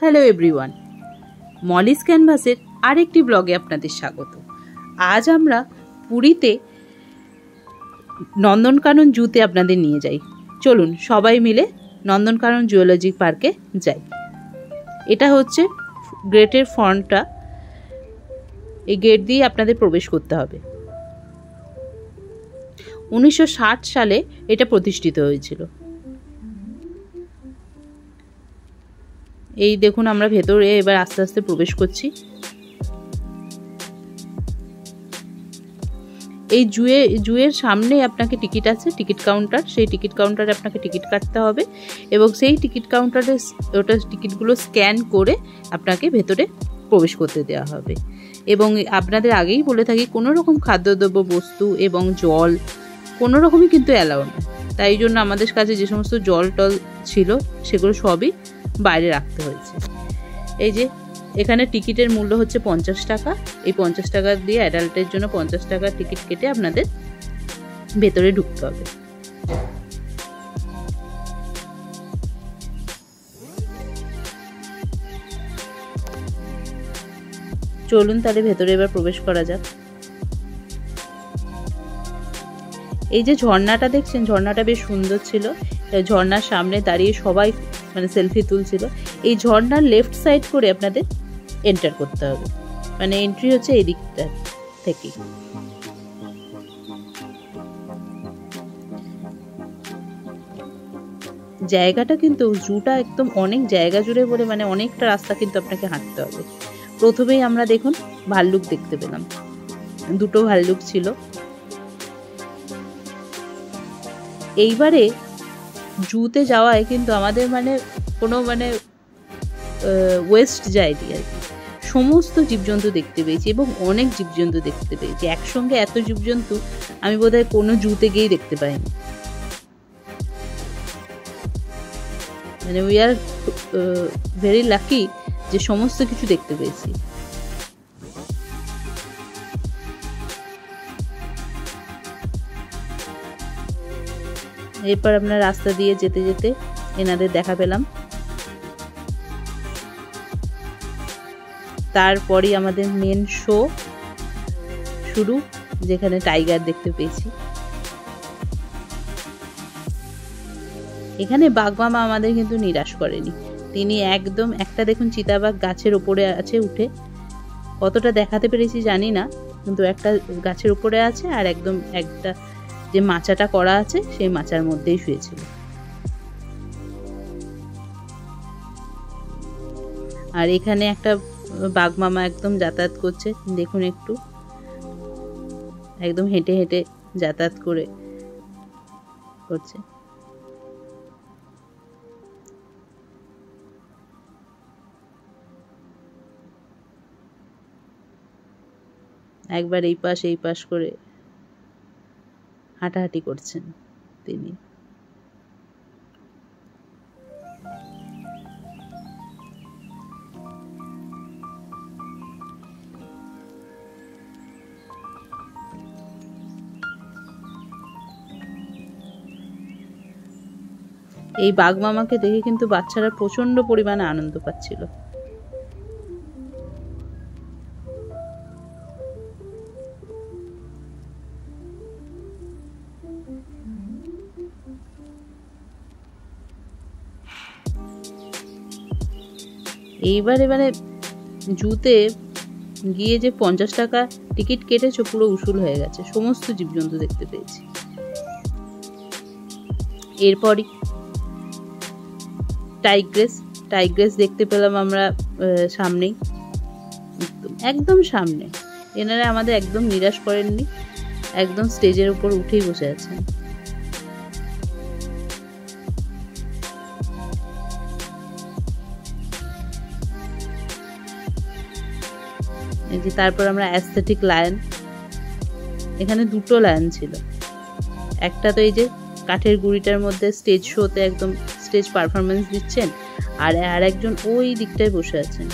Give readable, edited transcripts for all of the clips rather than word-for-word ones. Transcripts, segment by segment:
Hello everyone, Molly's ক্যানভাসের আরেকটি ব্লগে আপনাদের স্বাগত। আজ আমরা পুরীতে নন্দনকানন জুতে আপনাদের নিয়ে যাই। চলুন সবাই মিলে নন্দনকানন জুওলজি পার্কে যাই। এটা হচ্ছে গেটের ফ্রন্টটা, এই গেট দিয়ে আপনাদের প্রবেশ করতে হবে। 1960 সালে এটা প্রতিষ্ঠিত হয়েছিল। এই দেখুন, আমরা ভেতরে এবার আস্তে আস্তে প্রবেশ করছি। এই জুয়ের সামনে আপনাকে টিকিট আছে, টিকিট কাউন্টার। সেই টিকিট কাউন্টারে আপনাকে টিকিট কাটতে হবে এবং সেই টিকিট কাউন্টারে টিকিটগুলো স্ক্যান করে আপনাকে ভেতরে প্রবেশ করতে দেওয়া হবে। এবং আপনাদের আগেই বলে থাকি, কোনো রকম খাদ্যদ্রব্য বস্তু এবং জল কোনো রকমই কিন্তু অ্যালাউ না। তাই জন্য আমাদের কাছে যে সমস্ত জল টল ছিল সেগুলো সবই বাইরে রাখতে হয়েছে। এই যে এখানে টিকিটের মূল্য হচ্ছে 50 টাকা। এই 50 টাকা দিয়ে অ্যাডাল্টের জন্য 50 টাকার টিকিট কেটে আপনাদের ভেতরে ঢুকতে হবে। চলুন তাহলে ভেতরে এবার প্রবেশ করা যাক। এই যে ঝর্ণাটা দেখছেন, ঝর্ণাটা বেশ সুন্দর ছিল। ঝর্ণার সামনে দাঁড়িয়ে সবাই সেলফি তুলছিল। এই ঝর্ণার লেফট সাইড করে আপনাদের এন্টার করতে হবে, এন্ট্রি হচ্ছে এই দিকটা থেকে। জায়গাটা কিন্তু জুটা একদম অনেক জায়গা জুড়ে বলে অনেকটা রাস্তা কিন্তু আপনাকে হাঁটতে হবে। প্রথমেই আমরা দেখুন ভাল্লুক দেখতে পেলাম, দুটো ভাল্লুক ছিল। এইবারে জুতে যাওয়ায় কিন্তু আমাদের কোনো ওয়েস্ট যায়নি আর কি। সমস্ত জীবজন্তু দেখতে পেয়েছি এবং অনেক জীবজন্তু দেখতে পেয়েছি। একসঙ্গে এত জীবজন্তু আমি বোধহয় কোনো জুতে গিয়েই দেখতে পাইনি। উই আর ভেরি লাকি যে সমস্ত কিছু দেখতে পেয়েছি। এরপর আপনার রাস্তা দিয়ে যেতে যেতে এনাদের দেখা পেলাম। তারপরই আমাদের মেন শো শুরু, যেখানে টাইগার দেখতে পেয়েছি। এখানে বাঘমামা আমাদের কিন্তু নিরাশ করেনি। তিনি একদম একটা দেখুন চিতাবাঘ গাছের উপরে আছে উঠে, কতটা দেখাতে পেরেছি জানি না, কিন্তু একটা গাছের উপরে আছে আর একদম একটা যে মাচাটা করা আছে সেই মাচার মধ্যেই শুয়েছিল। আর এখানে একটা বাঘমামা একদম যাতায়াত করছে, দেখুন একটু একদম হেঁটে হেঁটে যাতায়াত করছে। একবার এই পাশ করে হাঁটাহাঁটি করছেন তিনি। এই বাঘমামাকে দেখে কিন্তু বাচ্চারা প্রচন্ড পরিমাণে আনন্দ পাচ্ছিল। এবারে জুতে গিয়ে যে 50 টাকা টিকিট কেটেছে পুরো উসুল হয়ে গেছে। সমস্ত জীবজন্তু দেখতে পেয়েছি। এরপরই টাইগ্রেস দেখতে পেলাম আমরা সামনেই, একদম সামনে। এনারা আমাদের একদম নিরাশ করেননি, একদম স্টেজের উপর উঠেই বসে আছেন। তারপর আমরা অ্যাস্থেটিক লায়ন, এখানে দুটো লায়ন ছিল। একটা তো এই যে কাঠের গুঁড়িটার মধ্যে স্টেজ শোতে একদম স্টেজ পারফরমেন্স দিচ্ছেন, আর একজন ওই দিকটায় বসে আছেন।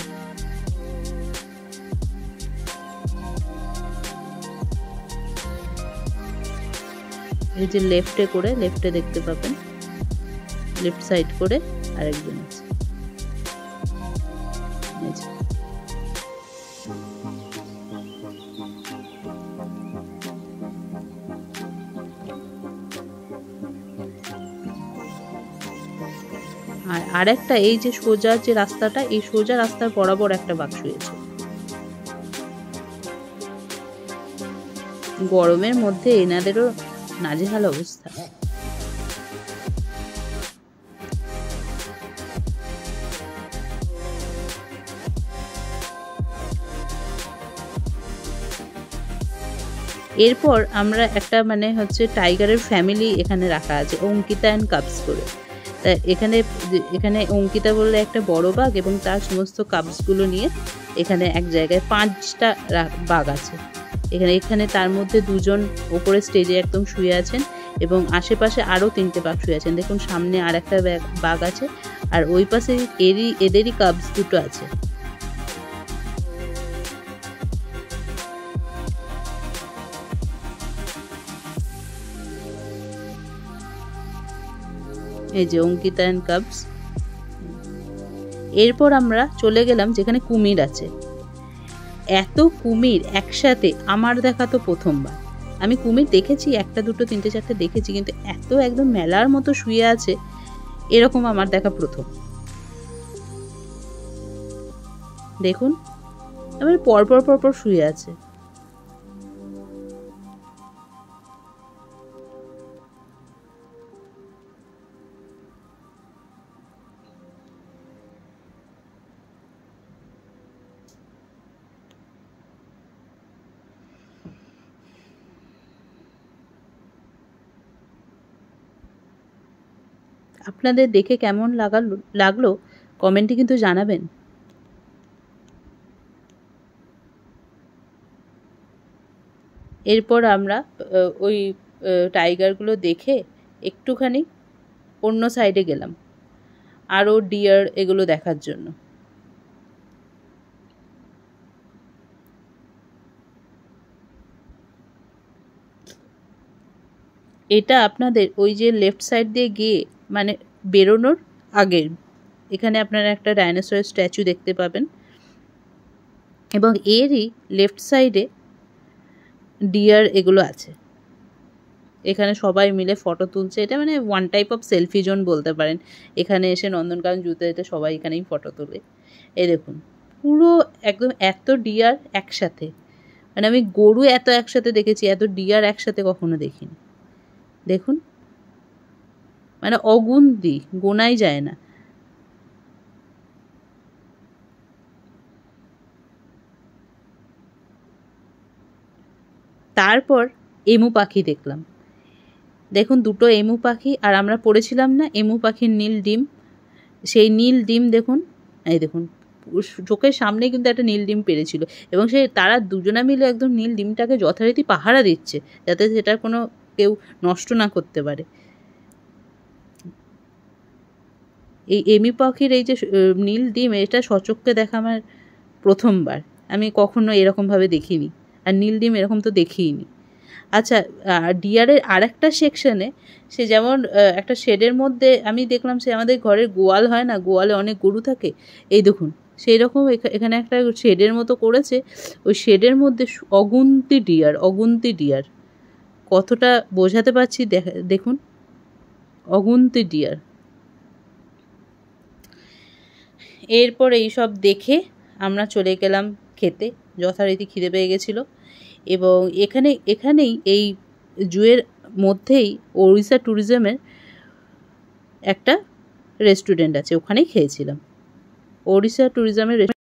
এই যে লেফটে দেখতে পাবেন, লেফট সাইড করে আরেকজন আছে। নিয়েছে। আর আরেকটা এই যে সোজা যে রাস্তাটা, এই সোজা রাস্তার বরাবর একটা বাঘ শুয়েছে। গরমের মধ্যে এনাদেরও নাজেহাল অবস্থা। এরপর আমরা একটা মানে হচ্ছে টাইগারের ফ্যামিলি এখানে রাখা আছে, অঙ্কিতা অ্যান্ড কাবস করে। তা এখানে অঙ্কিতা বললে একটা বড় বাঘ এবং তার সমস্ত কাবসগুলো নিয়ে এখানে এক জায়গায় 5টা বাঘ আছে এখানে। তার মধ্যে 2জন ওপরে স্টেজে একদম শুয়ে আছেন এবং আশেপাশে আরও 3টে বাঘ শুয়ে আছেন। দেখুন সামনে আর একটা বাঘ আছে, আর ওই পাশে এদেরই কাবস 2টো আছে। এই যে অঙ্কিতা অ্যান্ড কাবস। এরপর আমরা চলে গেলাম যেখানে কুমির আছে। এত কুমির একসাথে আমার দেখা তো প্রথমবার। আমি কুমির দেখেছি 1টা 2টো 3টে 4টে দেখেছি, কিন্তু এত একদম মেলার মতো শুয়ে আছে এরকম আমার দেখা প্রথম। দেখুন এবার পরপর শুয়ে আছে। আপনাদের দেখে কেমন লাগলো কমেন্টে কিন্তু জানাবেন। এরপর আমরা ওই টাইগারগুলো দেখে একটুখানি অন্য সাইডে গেলাম আরও ডিয়ার এগুলো দেখার জন্য। এটা আপনাদের ওই যে লেফট সাইড দিয়ে গিয়ে মানে বেরোনোর আগের, এখানে আপনারা একটা ডাইনোসরের স্ট্যাচু দেখতে পাবেন এবং এরই লেফট সাইডে ডিয়ার এগুলো আছে। এখানে সবাই মিলে ফটো তুলছে। এটা মানে one type of selfie zone বলতে পারেন। এখানে এসে নন্দনকানন জুতে যেতে সবাই এখানেই ফটো তোলে। এই দেখুন পুরো একদম এত ডিয়ার একসাথে, মানে আমি গরু এত একসাথে দেখেছি, এত ডিয়ার একসাথে কখনো দেখিনি। দেখুন মানে অগুন্তি, গোনাই যায় না। তারপর এমু পাখি দেখলাম। দেখুন 2টো এমু পাখি, আর আমরা পড়েছিলাম না এমু পাখির নীল ডিম, সেই নীল ডিম দেখুন। এই দেখুন চোখের সামনে কিন্তু একটা নীল ডিম পেড়েছিল এবং তারা 2জনা মিলে একদম নীল ডিমটাকে যথারীতি পাহারা দিচ্ছে যাতে সেটার কোনো কেউ নষ্ট না করতে পারে। এই এমি পাখির এই যে নীল ডিম, এটা সচক্ষে দেখা আমার প্রথমবার। আমি কখনো এরকমভাবে দেখিনি, আর নীল ডিম এরকম তো দেখিইনি। আচ্ছা, ডিয়ারের আরেকটা সেকশনে সে যেমন একটা শেডের মধ্যে আমি দেখলাম, সে আমাদের ঘরের গোয়াল হয় না, গোয়ালে অনেক গরু থাকে, এই দেখুন সেই রকম এখানে একটা শেডের মতো করেছে। ওই শেডের মধ্যে অগুন্তি ডিয়ার। কতটা বোঝাতে পারছি দেখুন, অগুন্তি ডিয়ার। এরপর এইসব দেখে আমরা চলে গেলাম খেতে, যথারীতি খিদে পেয়ে গেছিলো। এবং এখানেই এই জুয়ের মধ্যেই ওড়িশা ট্যুরিজমের একটা রেস্টুরেন্ট আছে, ওখানেই খেয়েছিলাম। ওড়িশা ট্যুরিজমের